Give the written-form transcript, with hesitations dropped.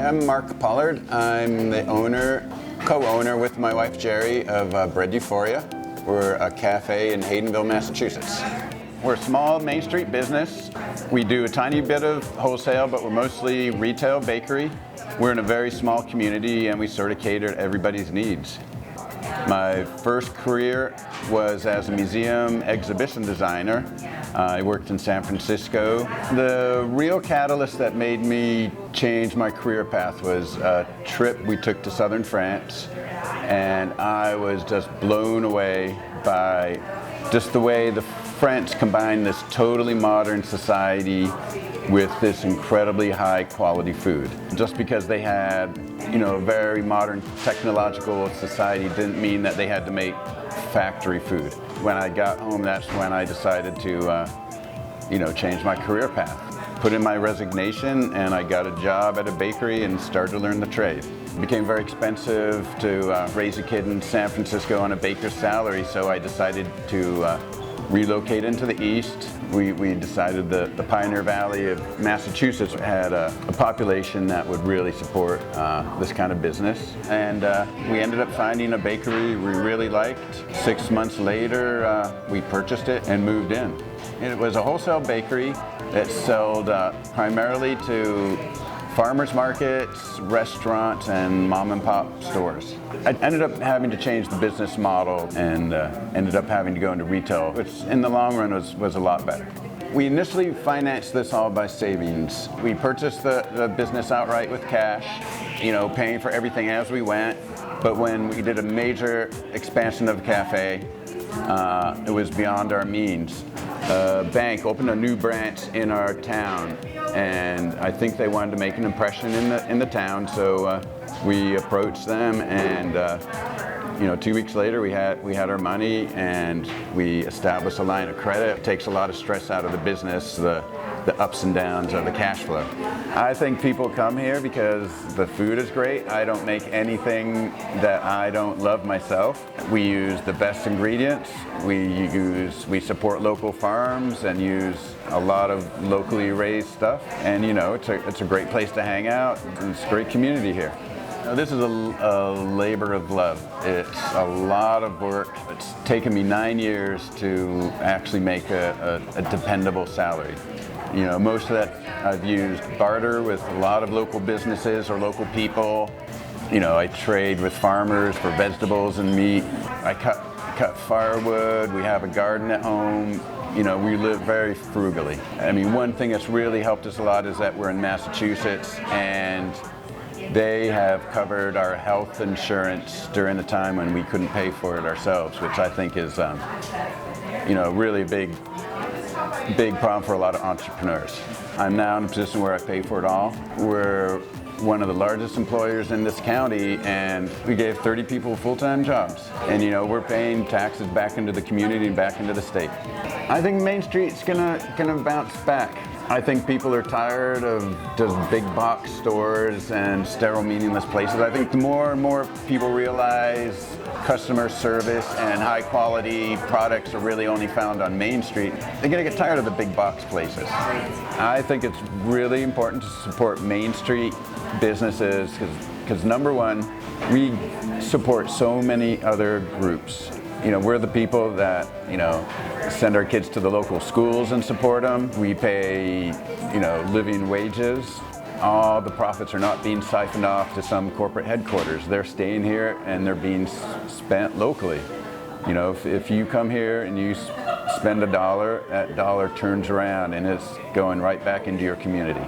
I'm Mark Pollard. I'm the co-owner with my wife Jerry of Euphoria. We're a cafe in Haydenville, Massachusetts. We're a small Main Street business. We do a tiny bit of wholesale, but we're mostly retail bakery. We're in a very small community and we sort of cater to everybody's needs. My first career was as a museum exhibition designer. I worked in San Francisco. The real catalyst that made me change my career path was a trip we took to southern France, and I was just blown away by just the way the French combined this totally modern society with this incredibly high quality food. Just because they had, a very modern technological society didn't mean that they had to make factory food. When I got home, that's when I decided to, change my career path. Put in my resignation and I got a job at a bakery and started to learn the trade. It became very expensive to raise a kid in San Francisco on a baker's salary, so I decided to relocate into the east. We decided that the Pioneer Valley of Massachusetts had a population that would really support this kind of business. And we ended up finding a bakery we really liked. 6 months later, we purchased it and moved in. And it was a wholesale bakery that sold primarily to farmers markets, restaurants, and mom and pop stores. I ended up having to change the business model and ended up having to go into retail, which in the long run was a lot better. We initially financed this all by savings. We purchased the business outright with cash, paying for everything as we went. But when we did a major expansion of the cafe, it was beyond our means. A bank opened a new branch in our town, and I think they wanted to make an impression in the town, so we approached them, and 2 weeks later we had our money and we established a line of credit. It takes a lot of stress out of the business, the ups and downs of the cash flow. I think people come here because the food is great. I don't make anything that I don't love myself. We use the best ingredients. We support local farms and use a lot of locally raised stuff. And it's a great place to hang out. It's a great community here. This is a labor of love. It's a lot of work. It's taken me 9 years to actually make a dependable salary. Most of that I've used barter with a lot of local businesses or local people. I trade with farmers for vegetables and meat. I cut firewood. We have a garden at home. We live very frugally. One thing that's really helped us a lot is that we're in Massachusetts, and they have covered our health insurance during the time when we couldn't pay for it ourselves, which I think is, really a big problem for a lot of entrepreneurs. I'm now in a position where I pay for it all. We're one of the largest employers in this county, and we gave 30 people full-time jobs. And we're paying taxes back into the community and back into the state. I think Main Street's gonna bounce back. I think people are tired of just big box stores and sterile, meaningless places. I think the more and more people realize customer service and high quality products are really only found on Main Street, they're gonna get tired of the big box places. I think it's really important to support Main Street businesses because number one, we support so many other groups. We're the people that, send our kids to the local schools and support them. We pay, living wages. All the profits are not being siphoned off to some corporate headquarters. They're staying here and they're being spent locally. If you come here and you spend $1, that dollar turns around and it's going right back into your community.